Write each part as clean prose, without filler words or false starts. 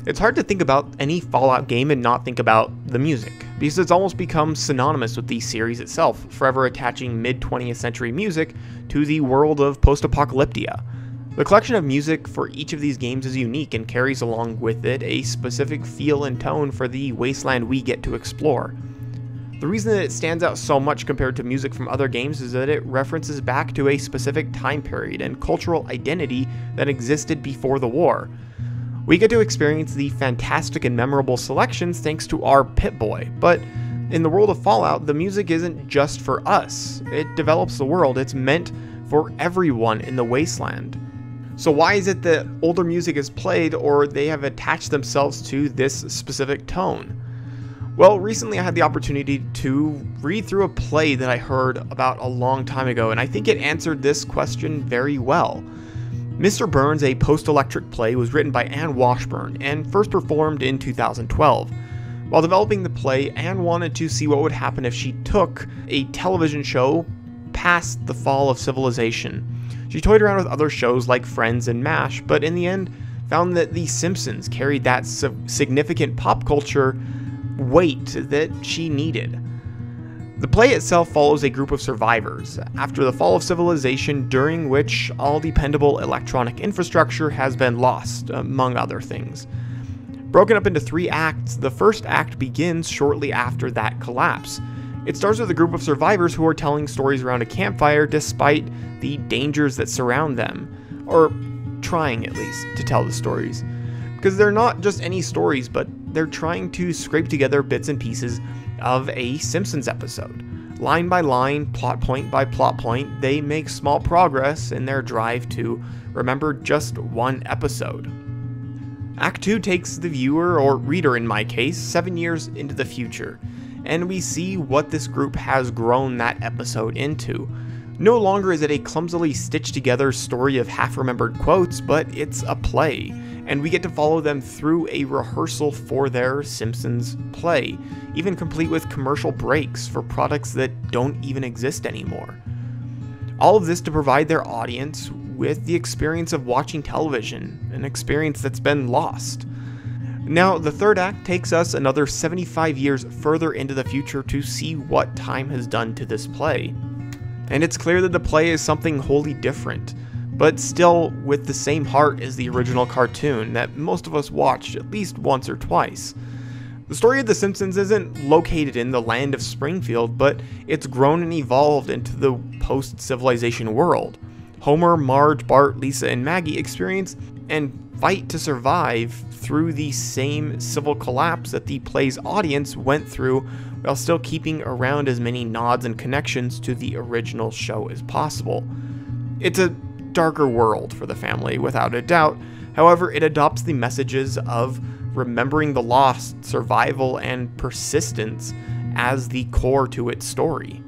It's hard to think about any Fallout game and not think about the music, because it's almost become synonymous with the series itself, forever attaching mid-20th century music to the world of post-apocalyptia. The collection of music for each of these games is unique and carries along with it a specific feel and tone for the wasteland we get to explore. The reason that it stands out so much compared to music from other games is that it references back to a specific time period and cultural identity that existed before the war. We get to experience the fantastic and memorable selections thanks to our Pip-Boy, but in the world of Fallout, the music isn't just for us. It develops the world. It's meant for everyone in the wasteland. So why is it that older music is played, or they have attached themselves to this specific tone? Well, recently I had the opportunity to read through a play that I heard about a long time ago, and I think it answered this question very well. Mr. Burns, a post-electric play, was written by Anne Washburn and first performed in 2012. While developing the play, Anne wanted to see what would happen if she took a television show past the fall of civilization. She toyed around with other shows like Friends and MASH, but in the end found that The Simpsons carried that significant pop culture weight that she needed. The play itself follows a group of survivors after the fall of civilization, during which all dependable electronic infrastructure has been lost, among other things. Broken up into 3 acts, the first act begins shortly after that collapse. It starts with a group of survivors who are telling stories around a campfire despite the dangers that surround them, or trying at least to tell the stories. Because they're not just any stories, but they're trying to scrape together bits and pieces of a Simpsons episode. Line by line, plot point by plot point, they make small progress in their drive to remember just one episode. Act 2 takes the viewer, or reader in my case, 7 years into the future, and we see what this group has grown that episode into. No longer is it a clumsily stitched together story of half-remembered quotes, but it's a play, and we get to follow them through a rehearsal for their Simpsons play, even complete with commercial breaks for products that don't even exist anymore. All of this to provide their audience with the experience of watching television, an experience that's been lost. Now, the third act takes us another 75 years further into the future to see what time has done to this play. And it's clear that the play is something wholly different, but still with the same heart as the original cartoon that most of us watched at least once or twice. The story of The Simpsons isn't located in the land of Springfield, but it's grown and evolved into the post-civilization world. Homer, Marge, Bart, Lisa, and Maggie experience and fight to survive through the same civil collapse that the play's audience went through, while still keeping around as many nods and connections to the original show as possible. It's a darker world for the family, without a doubt. However, it adopts the messages of remembering the lost, survival, and persistence as the core to its story.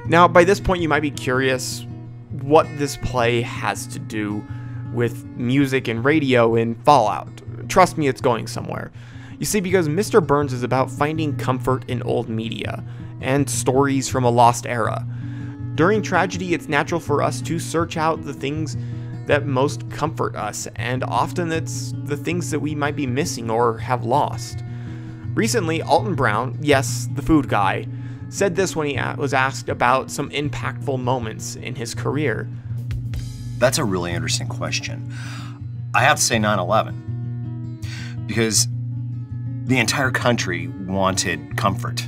Now, by this point, you might be curious what this play has to do with music and radio in Fallout. Trust me, it's going somewhere. You see, because Mr. Burns is about finding comfort in old media and stories from a lost era. During tragedy, it's natural for us to search out the things that most comfort us, and often it's the things that we might be missing or have lost. Recently, Alton Brown, yes, the food guy, said this when he was asked about some impactful moments in his career. That's a really interesting question. I have to say 9/11, because the entire country wanted comfort,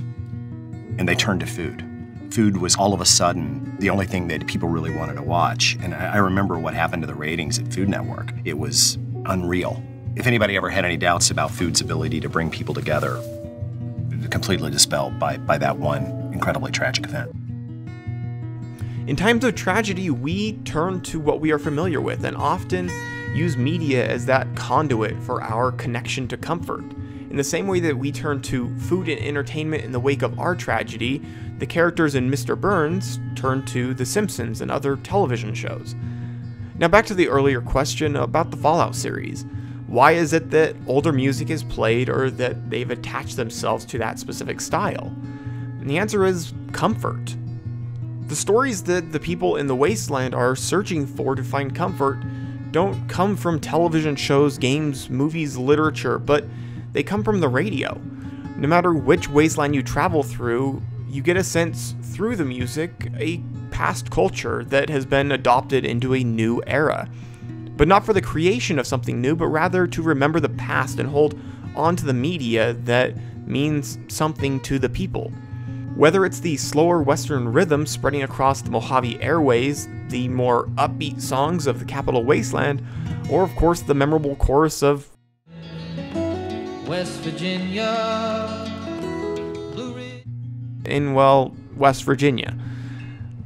and they turned to food. Food was all of a sudden the only thing that people really wanted to watch, and I remember what happened to the ratings at Food Network. It was unreal. If anybody ever had any doubts about food's ability to bring people together, completely dispelled by that one incredibly tragic event. In times of tragedy, we turn to what we are familiar with and often use media as that conduit for our connection to comfort. In the same way that we turn to food and entertainment in the wake of our tragedy, the characters in Mr. Burns turn to The Simpsons and other television shows. Now back to the earlier question about the Fallout series. Why is it that older music is played, or that they've attached themselves to that specific style? And the answer is comfort. The stories that the people in the Wasteland are searching for to find comfort don't come from television shows, games, movies, literature, but they come from the radio. No matter which wasteland you travel through, you get a sense through the music, a past culture that has been adopted into a new era. But not for the creation of something new, but rather to remember the past and hold on to the media that means something to the people. Whether it's the slower Western rhythm spreading across the Mojave airways, the more upbeat songs of the capital Wasteland, or of course the memorable chorus of West Virginia, Blue Ridge in, well, West Virginia.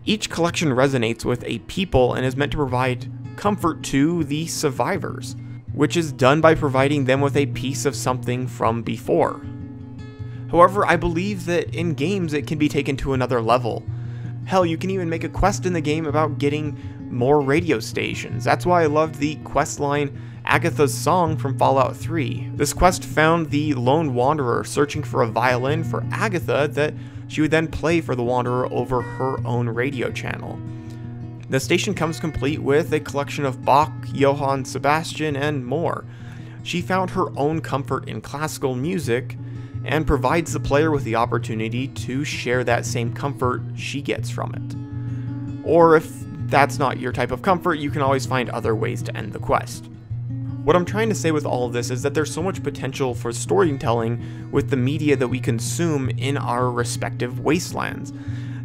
Each collection resonates with a people and is meant to provide comfort to the survivors, which is done by providing them with a piece of something from before. However, I believe that in games it can be taken to another level. Hell, you can even make a quest in the game about getting more radio stations. That's why I loved the questline Agatha's Song from Fallout 3. This quest found the lone wanderer searching for a violin for Agatha that she would then play for the wanderer over her own radio channel. The station comes complete with a collection of Bach, Johann Sebastian, and more. She found her own comfort in classical music and provides the player with the opportunity to share that same comfort she gets from it. Or if that's not your type of comfort, you can always find other ways to end the quest. What I'm trying to say with all of this is that there's so much potential for storytelling with the media that we consume in our respective wastelands.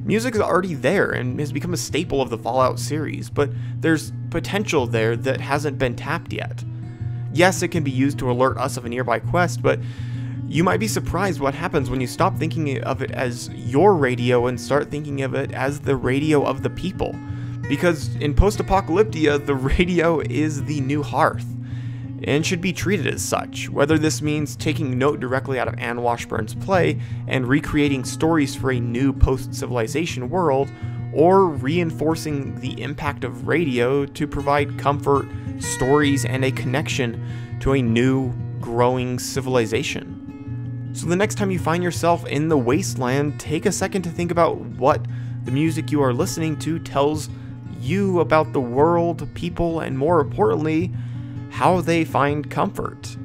Music is already there and has become a staple of the Fallout series, but there's potential there that hasn't been tapped yet. Yes, it can be used to alert us of a nearby quest, but you might be surprised what happens when you stop thinking of it as your radio and start thinking of it as the radio of the people. Because in post-apocalyptia, the radio is the new hearth, and should be treated as such, whether this means taking note directly out of Anne Washburn's play and recreating stories for a new post-civilization world, or reinforcing the impact of radio to provide comfort, stories, and a connection to a new, growing civilization. So the next time you find yourself in the wasteland, take a second to think about what the music you are listening to tells you about the world, people, and more importantly, how they find comfort.